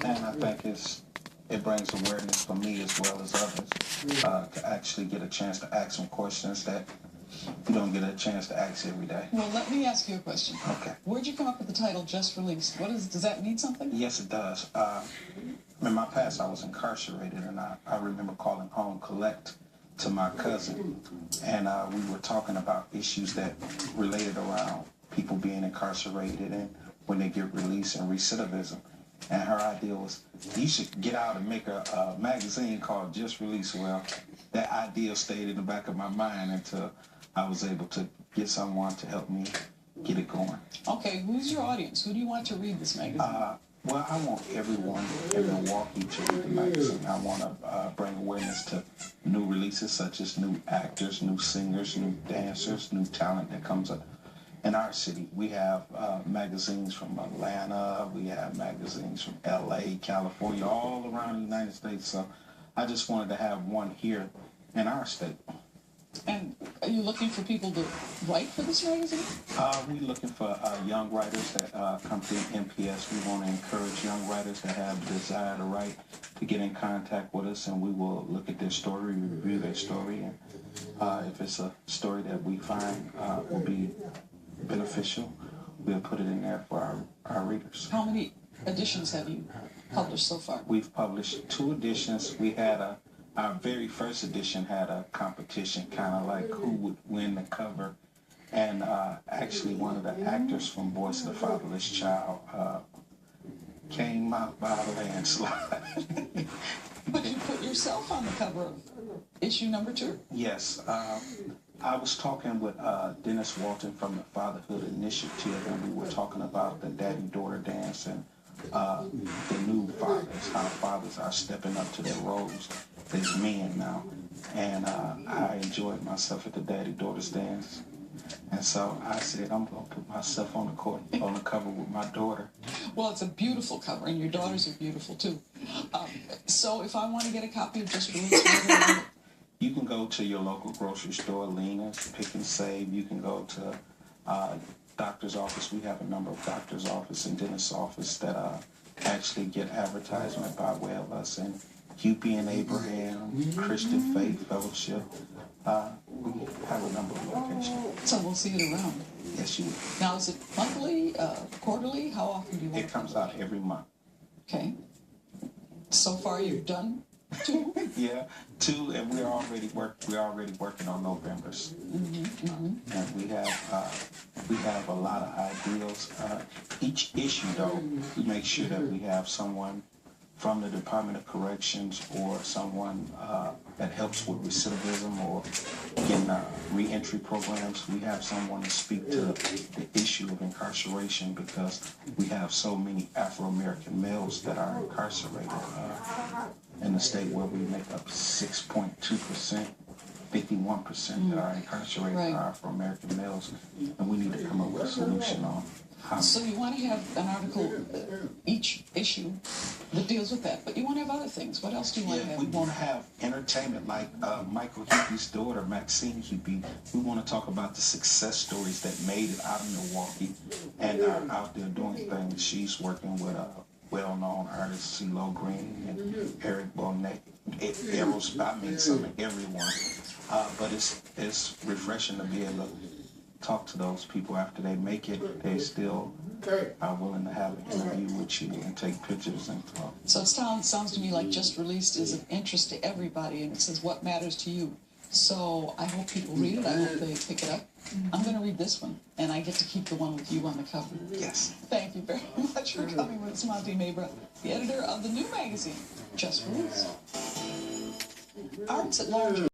And I think it brings awareness for me as well as others to actually get a chance to ask some questions that you don't get a chance to ask every day. Well, let me ask you a question. Okay. Where'd you come up with the title Just Released? Does that mean something? Yes, it does. In my past, I was incarcerated, and I remember calling home collect to my cousin, and we were talking about issues that related around people being incarcerated and when they get released and recidivism. And her idea was, you should get out and make a magazine called Just Release. Well, that idea stayed in the back of my mind until I was able to get someone to help me get it going. Okay, who's your audience? Who do you want to read this magazine? Well, I want everyone in Milwaukee to read the magazine. I want to bring awareness to new releases such as new actors, new singers, new dancers, new talent that comes up in our city. We have magazines from Atlanta, we have magazines from LA, California, all around the United States. So I just wanted to have one here in our state. And are you looking for people to write for this magazine? We're looking for young writers that come through MPS. We want to encourage young writers that have the desire to write to get in contact with us, and we will look at their story, review their story, and if it's a story that we find will be beneficial, we'll put it in there for our readers. How many editions have you published so far? We've published 2 editions. We had our very first edition had a competition, kind of like who would win the cover. And actually one of the actors from Voice of the Fatherless Child came out by a landslide. But you put yourself on the cover of issue number 2? Yes. I was talking with Dennis Walton from the Fatherhood Initiative, and we were talking about the daddy-daughter dance and the new fathers, how fathers are stepping up to their roles as men now. And I enjoyed myself at the daddy-daughters dance. And so I said, I'm going to put myself on the cover with my daughter. Well, it's a beautiful cover, and your daughters are beautiful, too. So if I want to get a copy of Just Released, you can go to your local grocery store, Lena's, Pick and Save. You can go to doctor's office. We have a number of doctor's office and dentist's office that actually get advertisement by way of us. And Huppy and Abraham, Christian Faith Fellowship. We have a number of locations. So we'll see it around. Yes, you will. Now, is it monthly, quarterly? How often do you want it? It comes out every month. Okay. So far, you've done 2? Yeah, 2, and we're already working on November's. And we have a lot of ideals. Each issue, though, we make sure that we have someone from the Department of Corrections or someone that helps with recidivism or in reentry programs. We have someone to speak to the issue of incarceration because we have so many Afro-American males that are incarcerated in the state where we make up 6.2%. 51% that are incarcerated are Afro-American males, and we need to come up with a solution on how. So you want to have an article each issue that deals with that, but you want to have other things. What else do you want to have? We want to have entertainment like Michael Huppy's daughter, Maxine Huppy. We want to talk about the success stories that made it out of Milwaukee and are out there doing things. She's working with well-known artists, CeeLo Green and Eric Bonet. Everyone. But it's refreshing to be able to talk to those people after they make it. They still are willing to have an interview with you and take pictures and talk. So it sounds to me like Just Released is of interest to everybody, and it says what matters to you. So I hope people read it. I hope they pick it up. I'm going to read this one, and I get to keep the one with you on the cover. Yes. Thank you very much for coming with us, Monte Mabra, the editor of the new magazine, Just Released. Arts at Large.